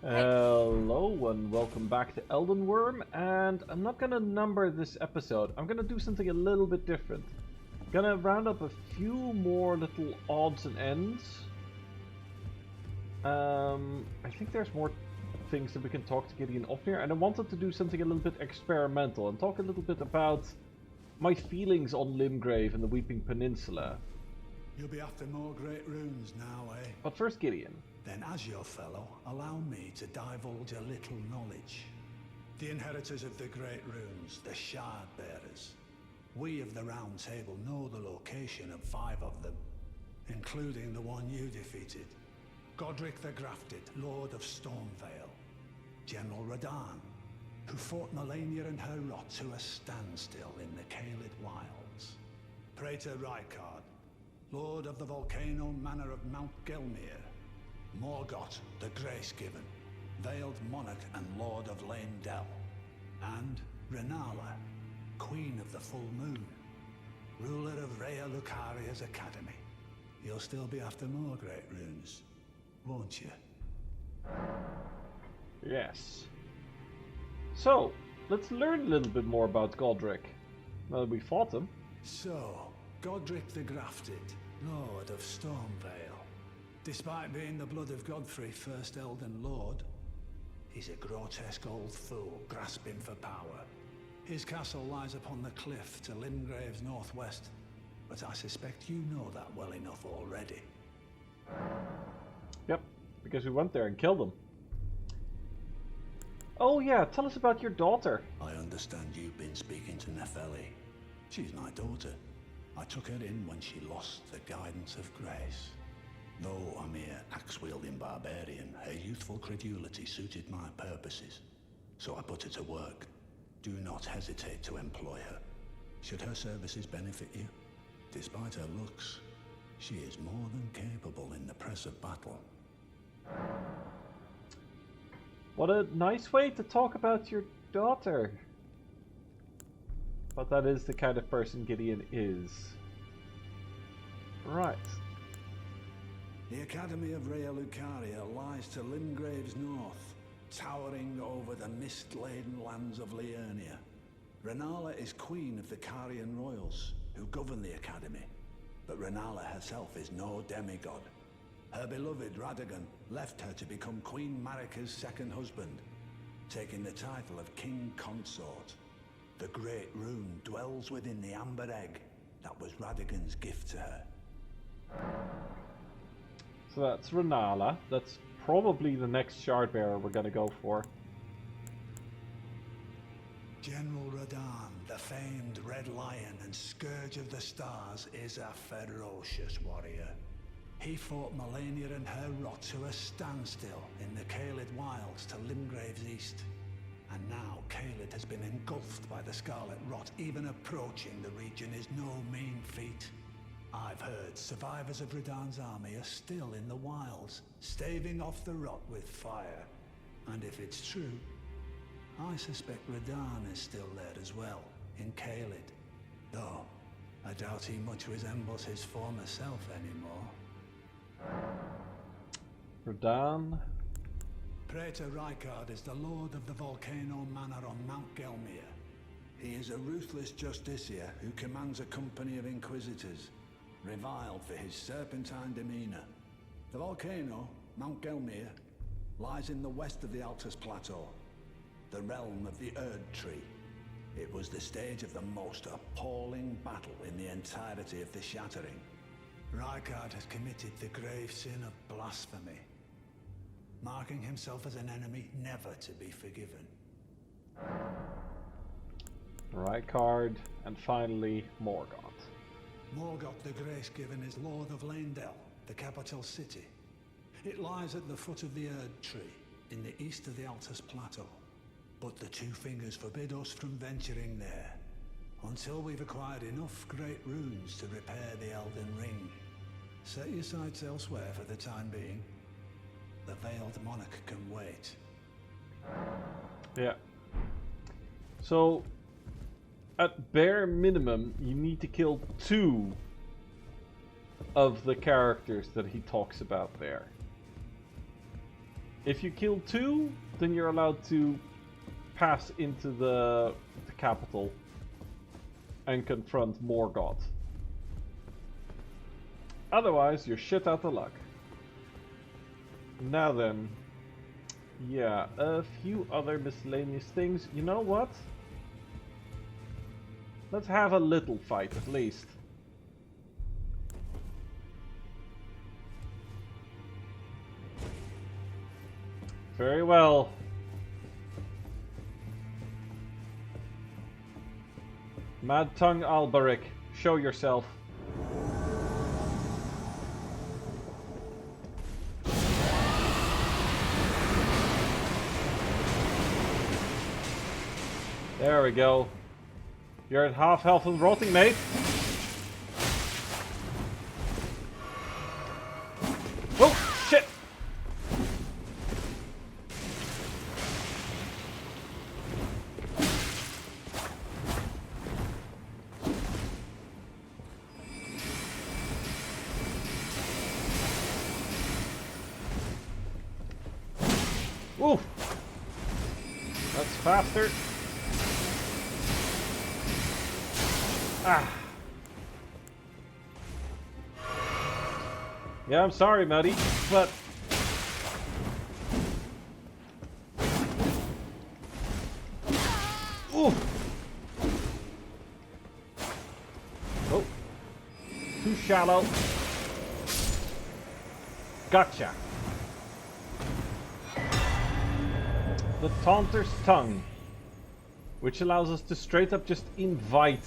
Hello and welcome back to Elden Wyrm, and I'm not gonna number this episode. I'm gonna do something a little bit different. I'm gonna round up a few more little odds and ends. I think there's more things that we can talk to Gideon off here, and I wanted to do something a little bit experimental and talk a little bit about my feelings on Limgrave and the Weeping Peninsula. You'll be after more great runes now, eh? But first, Gideon. Then as your fellow, allow me to divulge a little knowledge. The inheritors of the great runes, the shard bearers. We of the Round Table know the location of 5 of them, including the one you defeated. Godric the Grafted, Lord of Stormvale. General Radahn, who fought Melania and her rot to a standstill in the Caelid Wilds. Praetor Rykard, Lord of the Volcano Manor of Mount Gelmir. Morgott, the Grace-Given, Veiled Monarch and Lord of Leyndell. And Renala, Queen of the Full Moon, ruler of Rhea Lucaria's Academy. You'll still be after more great runes, won't you? Yes. So, let's learn a little bit more about Godric, now that we fought him. So, Godric the Grafted, Lord of Stormvale. Despite being the blood of Godfrey, first Elden Lord, he's a grotesque old fool grasping for power. His castle lies upon the cliff to Limgrave's northwest, but I suspect you know that well enough already. Yep, because we went there and killed him. Oh yeah, tell us about your daughter. I understand you've been speaking to Nepheli. She's my daughter. I took her in when she lost the guidance of grace. Though a mere axe-wielding barbarian, her youthful credulity suited my purposes. So I put her to work. Do not hesitate to employ her. Should her services benefit you? Despite her looks, she is more than capable in the press of battle. What a nice way to talk about your daughter. But that is the kind of person Gideon is. Right. The Academy of Rhea Lucaria lies to Limgrave's north, towering over the mist-laden lands of Liurnia. Renala is queen of the Carian royals, who govern the Academy. But Renala herself is no demigod. Her beloved Radagon left her to become Queen Marika's second husband, taking the title of King Consort. The Great Rune dwells within the amber egg that was Radagon's gift to her. So that's Renala. That's probably the next shard bearer we're gonna go for. General Radahn, the famed Red Lion and Scourge of the Stars, is a ferocious warrior. He fought Melania and her rot to a standstill in the Caelid Wilds to Limgrave's east. And now Caelid has been engulfed by the Scarlet Rot. Even approaching the region is no mean feat. I've heard survivors of Radahn's army are still in the wilds, staving off the rot with fire. And if it's true, I suspect Radahn is still there as well, in Caelid. Though, I doubt he much resembles his former self anymore. Radahn. Praetor Rykard is the Lord of the Volcano Manor on Mount Gelmir. He is a ruthless justiciar who commands a company of inquisitors, reviled for his serpentine demeanor. The volcano, Mount Gelmir, lies in the west of the Altus Plateau, the realm of the Erd Tree. It was the stage of the most appalling battle in the entirety of the Shattering. Rykard has committed the grave sin of blasphemy, marking himself as an enemy never to be forgiven. Rykard, and finally Morgott. Morgott the Grace-Given is Lord of Leyndell, the capital city. It lies at the foot of the Erd Tree, in the east of the Altus Plateau. But the Two Fingers forbid us from venturing there, until we've acquired enough great runes to repair the Elden Ring. Set your sights elsewhere for the time being. The Veiled Monarch can wait. Yeah. So, at bare minimum, you need to kill 2 of the characters that he talks about there. If you kill 2, then you're allowed to pass into the capital and confront Morgoth. Otherwise, you're shit out of luck. Now then, yeah, a few other miscellaneous things. You know what? Let's have a little fight, at least. Very well. Mad Tongue Alberic, show yourself. There we go. You're at half health and rotting, mate. Oh, shit! Ooh! That's faster. Ah. Yeah, I'm sorry, Muddy, but... Ooh! Oh. Too shallow. Gotcha. The Taunter's Tongue, which allows us to straight up just invite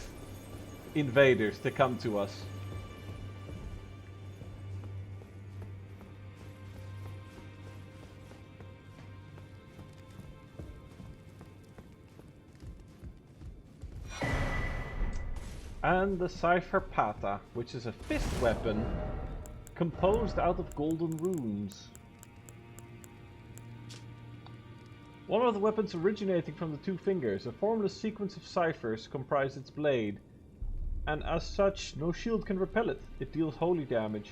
invaders to come to us. And the Cipher Pata, which is a fist weapon composed out of golden runes. One of the weapons originating from the two fingers, a formless sequence of ciphers comprise its blade. And as such, no shield can repel it. It deals holy damage.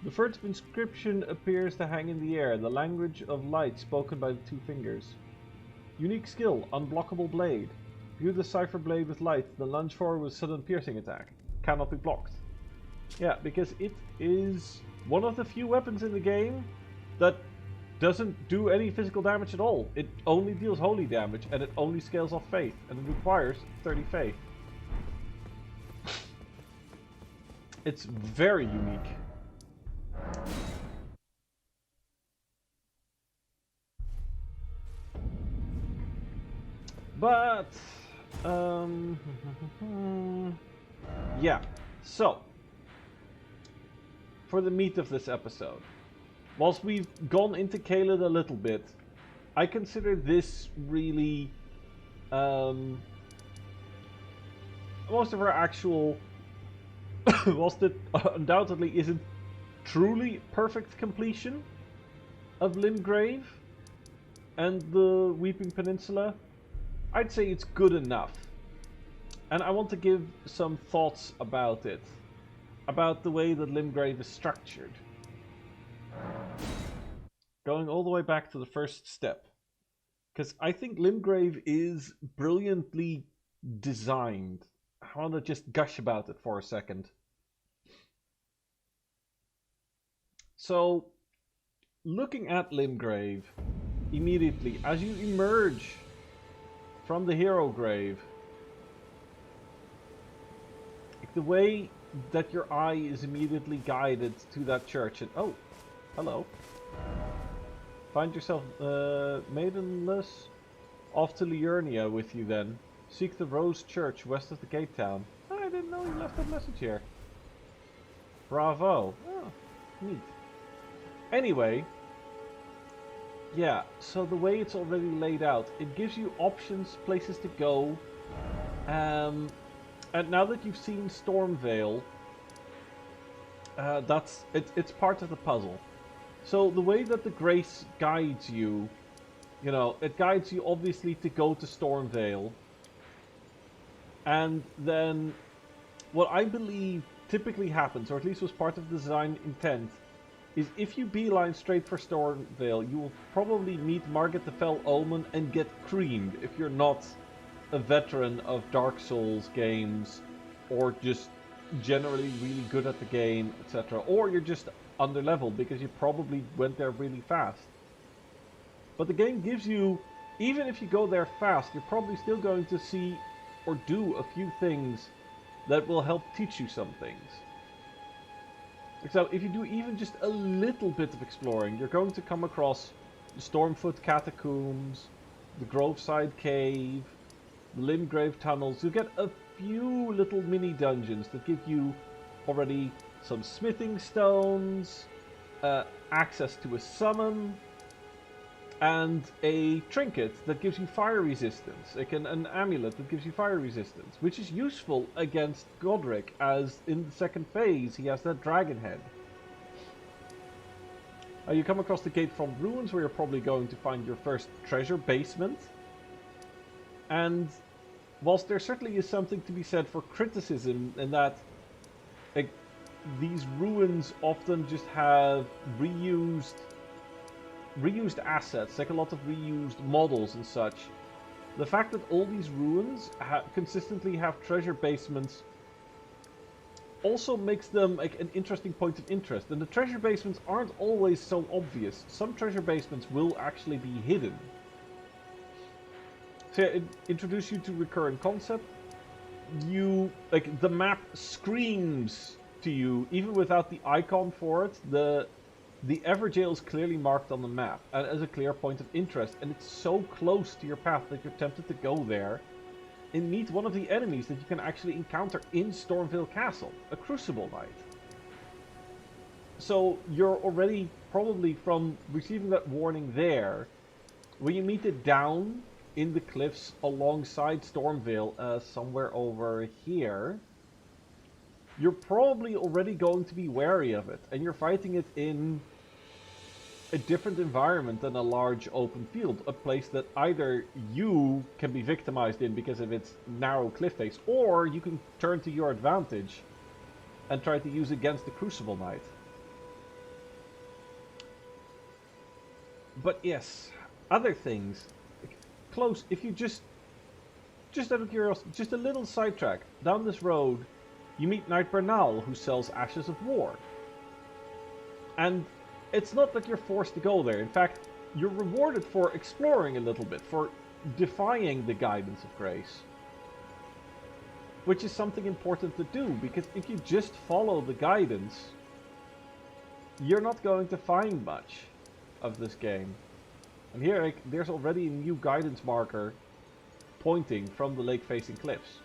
The furtive inscription appears to hang in the air, the language of light spoken by the two fingers. Unique skill, unblockable blade. View the cipher blade with light, then lunge forward with sudden piercing attack. Cannot be blocked. Yeah, because it is one of the few weapons in the game that doesn't do any physical damage at all. It only deals holy damage, and it only scales off faith, and it requires 30 faith. It's very unique. But, yeah, so, for the meat of this episode, whilst we've gone into Caelid a little bit, I consider this really, most of our actual, whilst it undoubtedly isn't truly perfect completion of Limgrave and the Weeping Peninsula, I'd say it's good enough. And I want to give some thoughts about it, about the way that Limgrave is structured. Going all the way back to the first step, because I think Limgrave is brilliantly designed. I want to just gush about it for a second. So, looking at Limgrave, immediately, as you emerge from the hero grave, the way that your eye is immediately guided to that church, and oh, hello. Find yourself maidenless, off to Liurnia with you then. Seek the Rose Church west of the gate town. Oh, I didn't know you left that message here. Bravo. Oh, neat. Anyway, yeah, so the way it's already laid out, it gives you options, places to go. And now that you've seen Stormvale, it's part of the puzzle. So the way that the Grace guides you, you know, it guides you obviously to go to Stormvale. And then what I believe typically happens, or at least was part of the design intent, is if you beeline straight for Stormvale, you will probably meet Margit the Fell Omen and get creamed if you're not a veteran of Dark Souls games, or just generally really good at the game, etc. Or you're just underleveled because you probably went there really fast. But the game gives you, even if you go there fast, you're probably still going to see or do a few things that will help teach you some things. So if you do even just a little bit of exploring, you're going to come across the Stormfoot Catacombs, the Groveside Cave, the Limgrave Tunnels. You'll get a few little mini dungeons that give you already some smithing stones, access to a summon, and a trinket that gives you fire resistance. An amulet that gives you fire resistance, which is useful against Godric, as in the second phase he has that dragon head. You come across the Gate from Ruins, where you're probably going to find your first treasure basement. And whilst there certainly is something to be said for criticism in that these ruins often just have reused assets, like a lot of reused models and such. The fact that all these ruins consistently have treasure basements also makes them like an interesting point of interest. And the treasure basements aren't always so obvious. Some treasure basements will actually be hidden. So yeah, introduce you to recurrent concept. The map screams to you, even without the icon for it. The Everjail is clearly marked on the map and as a clear point of interest, and it's so close to your path that you're tempted to go there and meet one of the enemies that you can actually encounter in Stormvale Castle, a Crucible Knight. So you're already probably, from receiving that warning there, when you meet it down in the cliffs alongside Stormvale, somewhere over here, you're probably already going to be wary of it, and you're fighting it in a different environment than a large open field, a place that either you can be victimized in because of its narrow cliff face, or you can turn to your advantage and try to use against the Crucible Knight. But yes, other things. Close, if you just out of curiosity, just a little sidetrack, down this road, you meet Knight Bernal, who sells Ashes of War. And it's not like you're forced to go there. In fact, you're rewarded for exploring a little bit, for defying the guidance of grace. Which is something important to do, because if you just follow the guidance, you're not going to find much of this game. And here, there's already a new guidance marker pointing from the lake-facing cliffs.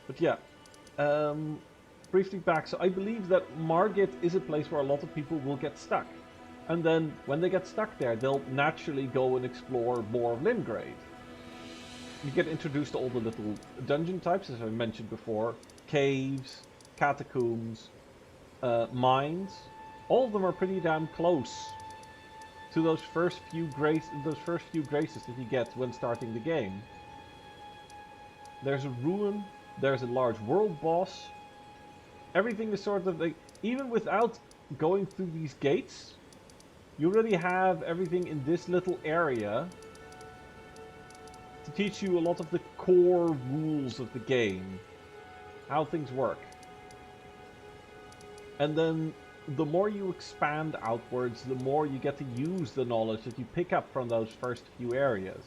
But yeah, briefly back, so I believe that Margit is a place where a lot of people will get stuck. And then, when they get stuck there, they'll naturally go and explore more of Limgrave. You get introduced to all the little dungeon types, as I mentioned before. Caves, catacombs, mines. All of them are pretty damn close to those first few graces that you get when starting the game. There's a ruin. There's a large world boss. Everything is sort of like, even without going through these gates, you already have everything in this little area to teach you a lot of the core rules of the game, how things work. And then the more you expand outwards, the more you get to use the knowledge that you pick up from those first few areas.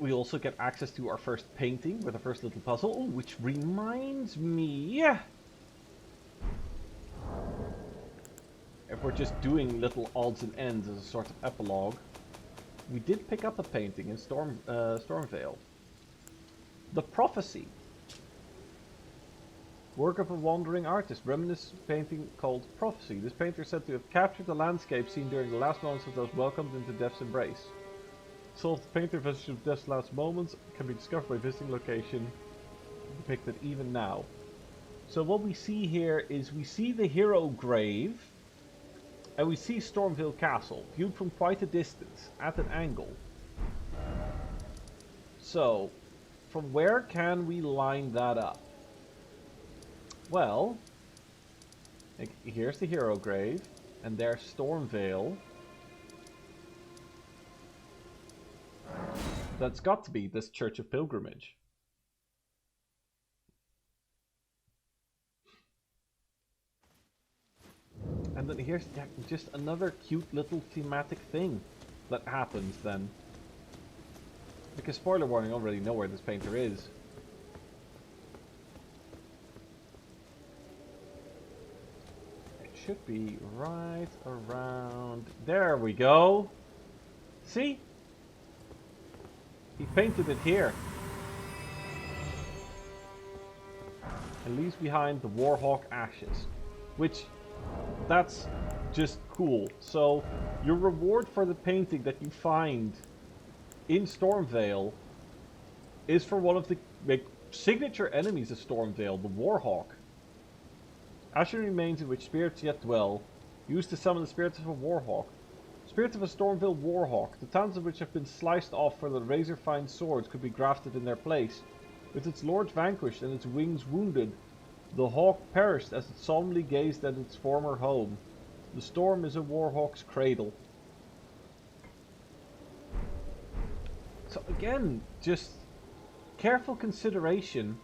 We also get access to our first painting with our first little puzzle. Oh, which reminds me, if we're just doing little odds and ends as a sort of epilogue, we did pick up a painting in Stormvale. The Prophecy. Work of a wandering artist, reminiscent painting called Prophecy. This painter is said to have captured the landscape seen during the last moments of those welcomed into Death's embrace. Soul of the painter visage of Death's last moments can be discovered by visiting location depicted even now. So what we see here is we see the hero grave and we see Stormvale Castle viewed from quite a distance at an angle. So from where can we line that up? Well, like, here's the hero grave, and there's Stormvale. That's got to be this Church of Pilgrimage. And then here's just another cute little thematic thing that happens then. Because spoiler warning, I already know where this painter is. It should be right around... There we go! See? He painted it here. And leaves behind the Warhawk ashes. Which, that's just cool. So, your reward for the painting that you find in Stormvale is for one of the signature enemies of Stormvale, the Warhawk. Ashen remains in which spirits yet dwell, used to summon the spirits of a Warhawk. Spirits of a Stormvale Warhawk, the towns of which have been sliced off for the razor-fine swords could be grafted in their place. With its lord vanquished and its wings wounded, the hawk perished as it solemnly gazed at its former home. The storm is a Warhawk's cradle. So again, just careful consideration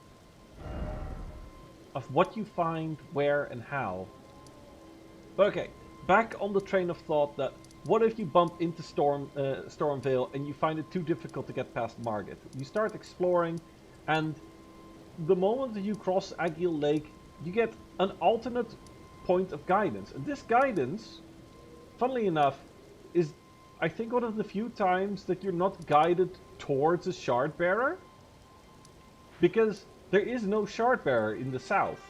of what you find, where, and how. But okay, back on the train of thought that what if you bump into Stormvale and you find it too difficult to get past Margit? You start exploring, and the moment that you cross Agheel Lake, you get an alternate point of guidance. And this guidance, funnily enough, is I think one of the few times that you're not guided towards a Shardbearer. Because there is no Shardbearer in the south.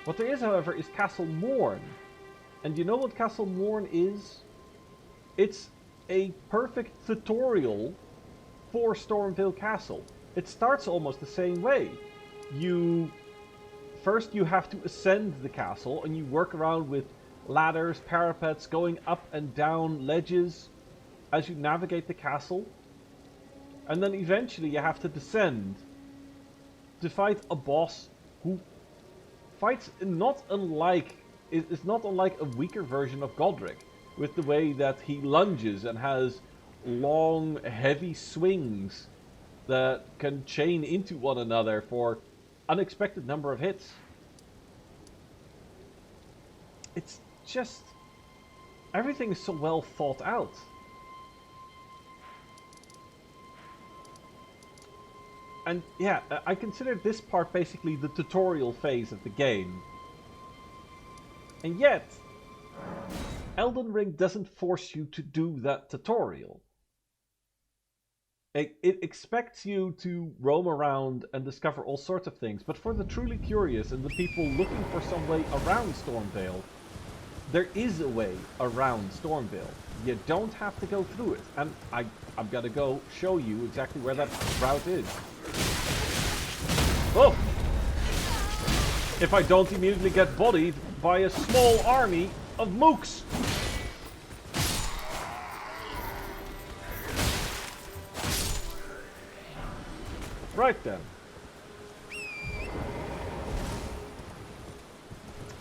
What there is, however, is Castle Morn. And you know what Castle Morn is? It's a perfect tutorial for Stormvale Castle. It starts almost the same way. First you have to ascend the castle, and you work around with ladders, parapets, going up and down ledges as you navigate the castle. And then eventually you have to descend to fight a boss who fights is not unlike a weaker version of Godric, with the way that he lunges and has long, heavy swings that can chain into one another for unexpected number of hits. It's just... everything is so well thought out. And yeah, I consider this part basically the tutorial phase of the game. And yet, Elden Ring doesn't force you to do that tutorial. It expects you to roam around and discover all sorts of things, but for the truly curious and the people looking for some way around Stormvale, there is a way around Stormvale. You don't have to go through it, and I'm gonna go show you exactly where that route is. Oh! If I don't immediately get bodied by a small army of mooks! Right then.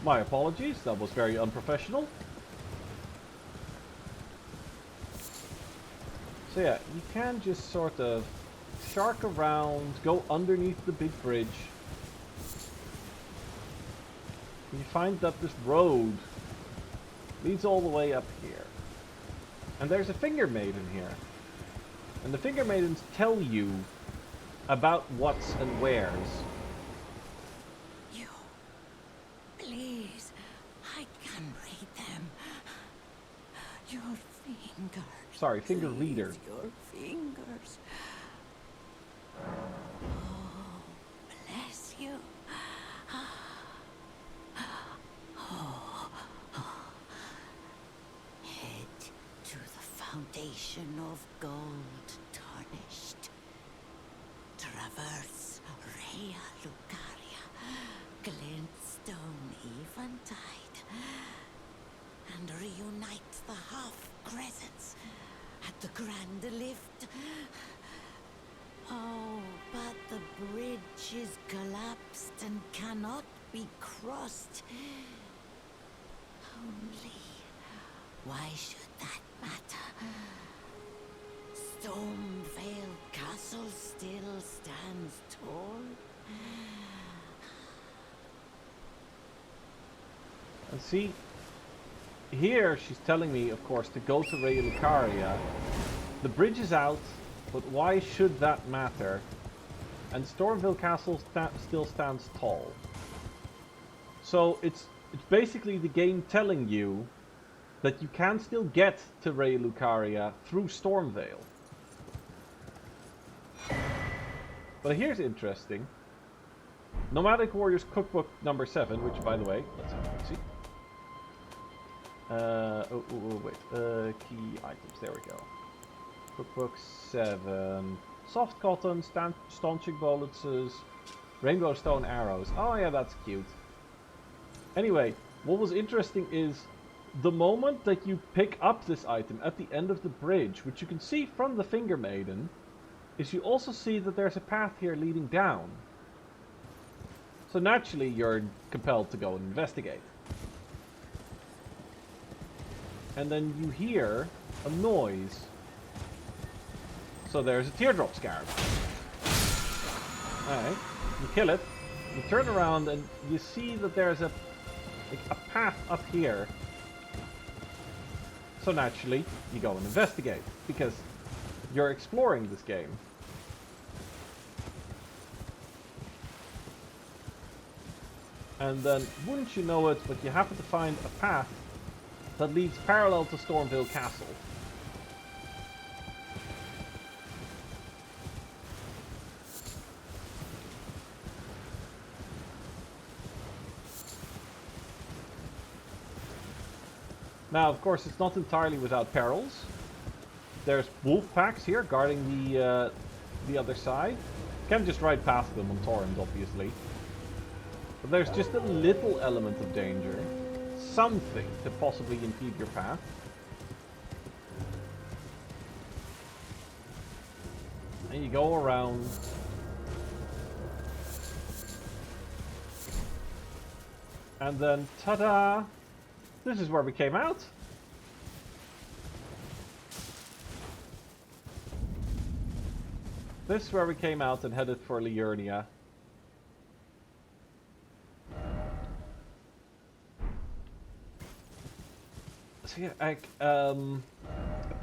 My apologies, that was very unprofessional. So yeah, you can just sort of shark around, go underneath the big bridge. And you find that this road leads all the way up here. And there's a Finger Maiden here. And the Finger Maidens tell you about what's and where's. You, please, I can read them. Your fingers. Sorry, finger reader. Your fingers. Oh, bless you. Head to the foundation of gold tarnished. Traverse Rhea Lucaria, glintstone eventide, and reunite the half-crescents at the grand lift. Oh, but the bridge is collapsed and cannot be crossed. Why should that matter? Stormvale Castle still stands tall. And see, here she's telling me, of course, to go to Raya Lucaria. The bridge is out, but why should that matter? And Stormvale Castle still stands tall. So it's basically the game telling you that you can still get to Raya Lucaria through Stormvale. But here's interesting. Nomadic Warriors Cookbook number 7, which, by the way, let's have a look, see. Key items, there we go. Cookbook 7. Soft cotton, staunching bullets, rainbow stone arrows. Oh yeah, that's cute. Anyway, what was interesting is the moment that you pick up this item at the end of the bridge, which you can see from the Finger Maiden, is you also see that there's a path here leading down. So naturally you're compelled to go and investigate. And then you hear a noise. So there's a teardrop scarab. Alright, you kill it, you turn around and you see that there's a path up here. So naturally, you go and investigate, because you're exploring this game. And then, wouldn't you know it, but you happen to find a path that leads parallel to Stormvale Castle. Now, of course, it's not entirely without perils. There's wolf packs here guarding the other side. Can't just ride past them on torrent, obviously. But there's just a little element of danger. Something to possibly impede your path. And you go around. And then, ta-da! This is where we came out. This is where we came out and headed for Liurnia. So yeah, it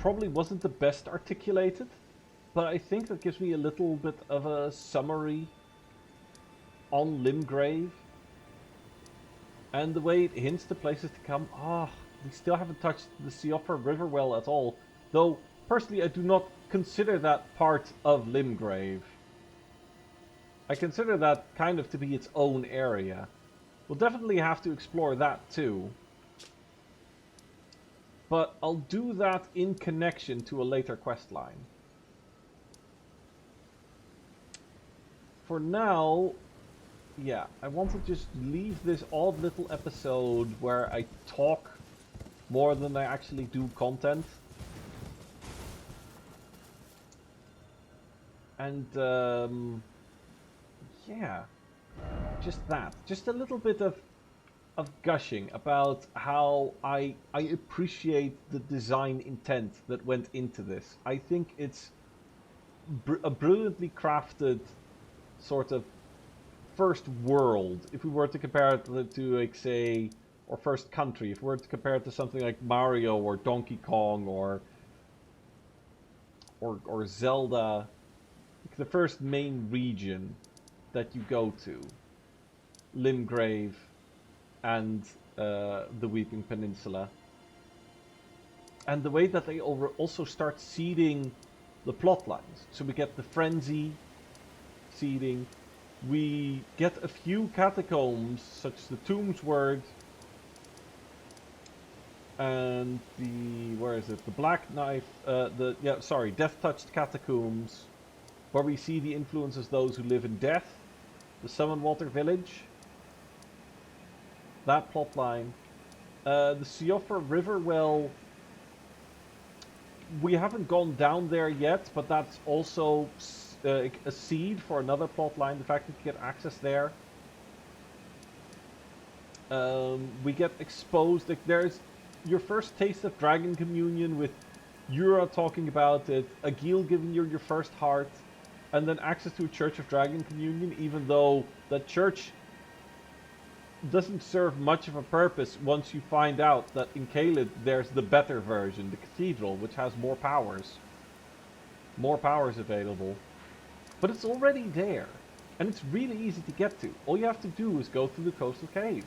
probably wasn't the best articulated, but I think that gives me a little bit of a summary on Limgrave. And the way it hints to places to come. We still haven't touched the Siofra River well at all. Though, personally, I do not consider that part of Limgrave. I consider that kind of to be its own area. We'll definitely have to explore that too. But I'll do that in connection to a later quest line. For now, yeah, I want to just leave this odd little episode where I talk more than I actually do content. And, yeah, just that. Just a little bit of gushing about how I appreciate the design intent that went into this. I think it's a brilliantly crafted sort of first world, if we were to compare it to, like, say, or first country, if we were to compare it to something like Mario or Donkey Kong or Zelda, the first main region that you go to, Limgrave and the Weeping Peninsula. And the way that they also start seeding the plot lines. So we get the frenzy seeding. We get a few catacombs, such as the Tomb's Word, and the, where is it? The Black Knife, Death Touched Catacombs, where we see the influences those who live in death, the Summonwater Village, that plot line. The Siofra River, well, we haven't gone down there yet, but that's also a seed for another plot line, the fact that you get access there. We get exposed, like there's your first taste of Dragon Communion with Yura talking about it, Agil giving you your first heart, and then access to a Church of Dragon Communion, even though that church doesn't serve much of a purpose once you find out that in Caelid there's the better version, the Cathedral, which has more powers. More powers available. But it's already there. And it's really easy to get to. All you have to do is go through the Coastal Cave.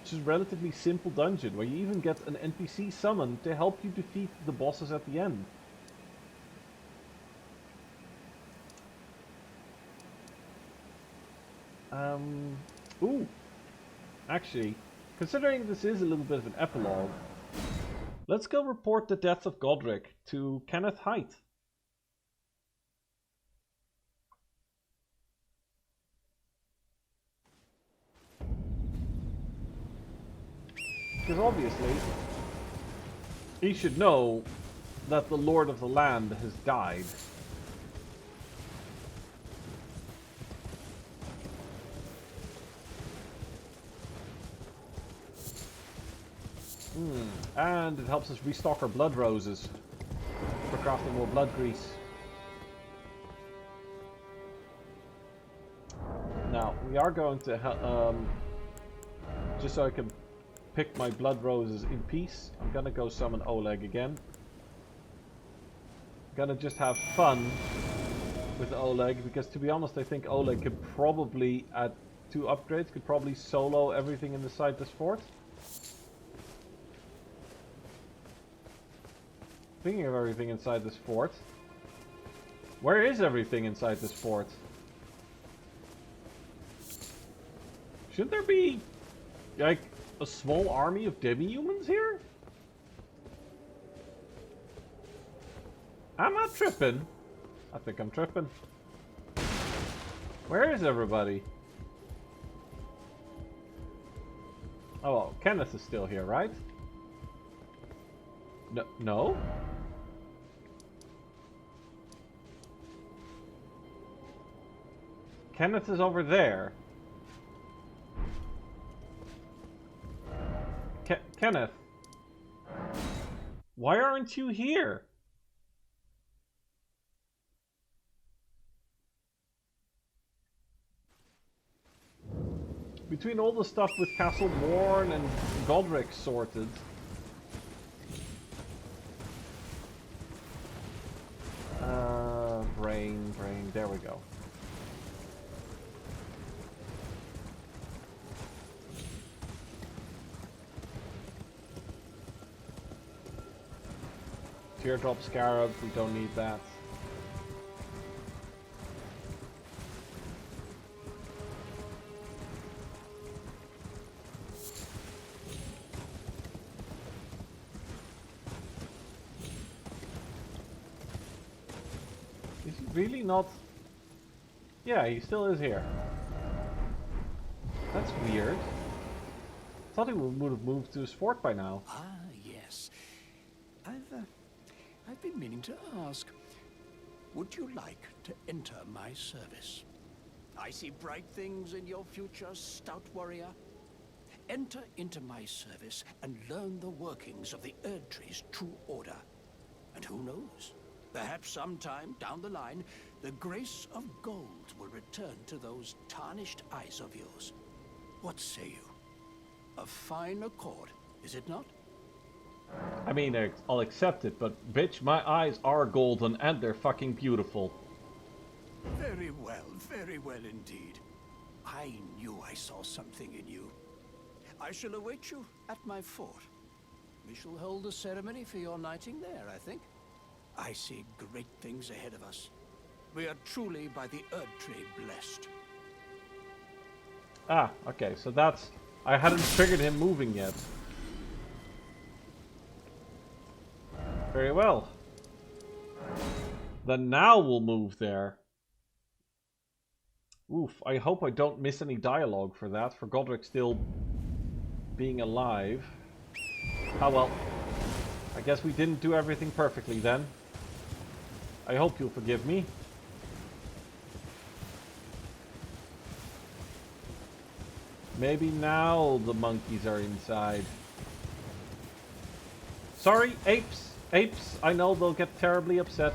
Which is a relatively simple dungeon, where you even get an NPC summoned to help you defeat the bosses at the end. Ooh. Actually, considering this is a little bit of an epilogue, let's go report the death of Godric to Kenneth Height. Because obviously, he should know that the Lord of the Land has died. And it helps us restock our blood roses for crafting more blood grease. Now, we are going to, just so I can pick my blood roses in peace, I'm gonna go summon Oleg again. I'm gonna just have fun with Oleg, because to be honest, I think Oleg could probably, at 2 upgrades, could probably solo everything in the Sightless Fort. Speaking of everything inside this fort, where is everything inside this fort? Should there be, like, a small army of demi-humans here? I'm not tripping. I think I'm tripping. Where is everybody? Oh, well, Kenneth is still here, right? No? Kenneth is over there. Kenneth, why aren't you here? Between all the stuff with Castle Morn and Godric sorted, brain, there we go. Teardrop Scarab, we don't need that. Is he really not? Yeah, he still is here. That's weird. Thought he would have moved to his fort by now. Ah, yes. I've been meaning to ask. Would you like to enter my service? I see bright things in your future, stout warrior. Enter into my service and learn the workings of the Erdtree's true order. And who knows? Perhaps sometime down the line, the grace of gold will return to those tarnished eyes of yours. What say you? A fine accord, is it not? I mean, I'll accept it, but bitch, my eyes are golden and they're fucking beautiful. Very well indeed. I knew I saw something in you. I shall await you at my fort. We shall hold a ceremony for your knighting there, I think. I see great things ahead of us. We are truly by the Erdtree blessed. Ah, okay, so that's... I hadn't triggered him moving yet. Very well. Then now we'll move there. Oof, I hope I don't miss any dialogue for that, for Godric still being alive. Oh well. I guess we didn't do everything perfectly then. I hope you'll forgive me. Maybe now the monkeys are inside. Sorry, apes. Apes, I know they'll get terribly upset.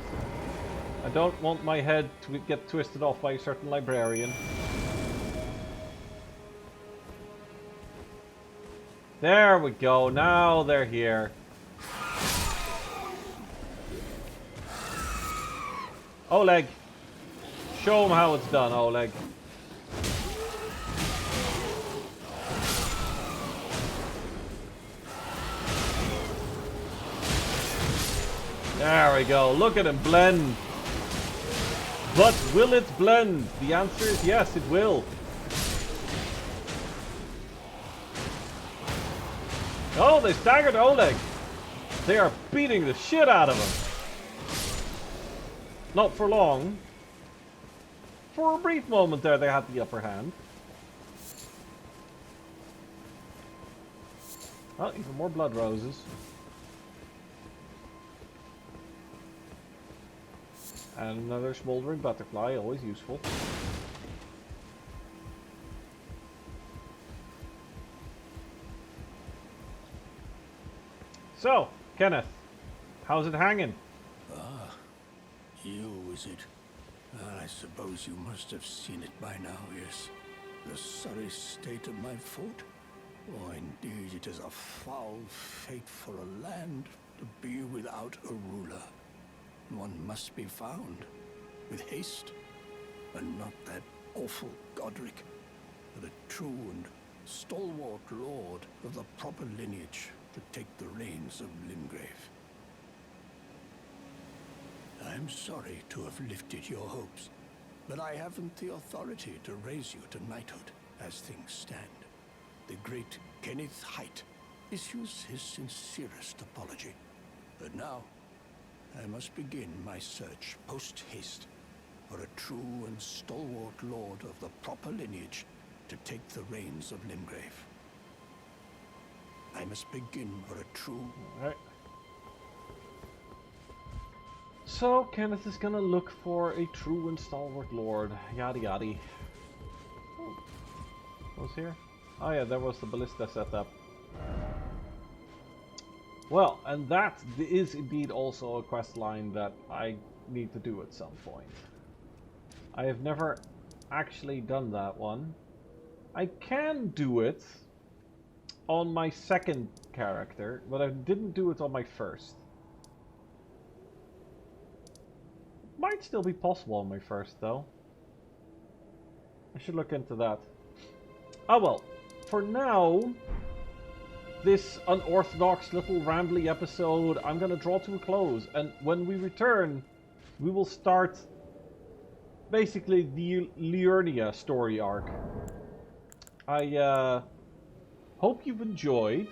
I don't want my head to get twisted off by a certain librarian. There we go, now they're here. Oleg! Show them how it's done, Oleg. There we go, look at him blend. But will it blend? The answer is yes, it will. Oh, they staggered Oleg. They are beating the shit out of him. Not for long. For a brief moment there, they had the upper hand. Oh, even more blood roses. And another smoldering butterfly, always useful. So, Kenneth, how's it hanging? Ah, you, is it? I suppose you must have seen it by now, yes. The sorry state of my fort? Oh, indeed, it is a foul fate for a land to be without a ruler. One must be found, with haste, and not that awful Godric, but a true and stalwart lord of the proper lineage to take the reins of Limgrave. I'm sorry to have lifted your hopes, but I haven't the authority to raise you to knighthood as things stand. The great Kenneth Height issues his sincerest apology. But now, I must begin my search post-haste for a true and stalwart lord of the proper lineage to take the reins of Limgrave. I must begin for a true... Alright. So, Kenneth is gonna look for a true and stalwart lord. Yada yada. Oh. What was here? Oh yeah, there was the ballista set up. Well, and that is indeed also a quest line that I need to do at some point. I have never actually done that one. I can do it on my second character, but I didn't do it on my first. Might still be possible on my first, though. I should look into that. Oh well, for now, this unorthodox little rambly episode, I'm gonna draw to a close, and when we return, we will start basically the Liurnia story arc. I hope you've enjoyed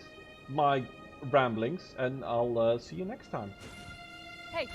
my ramblings, and I'll see you next time. Hey,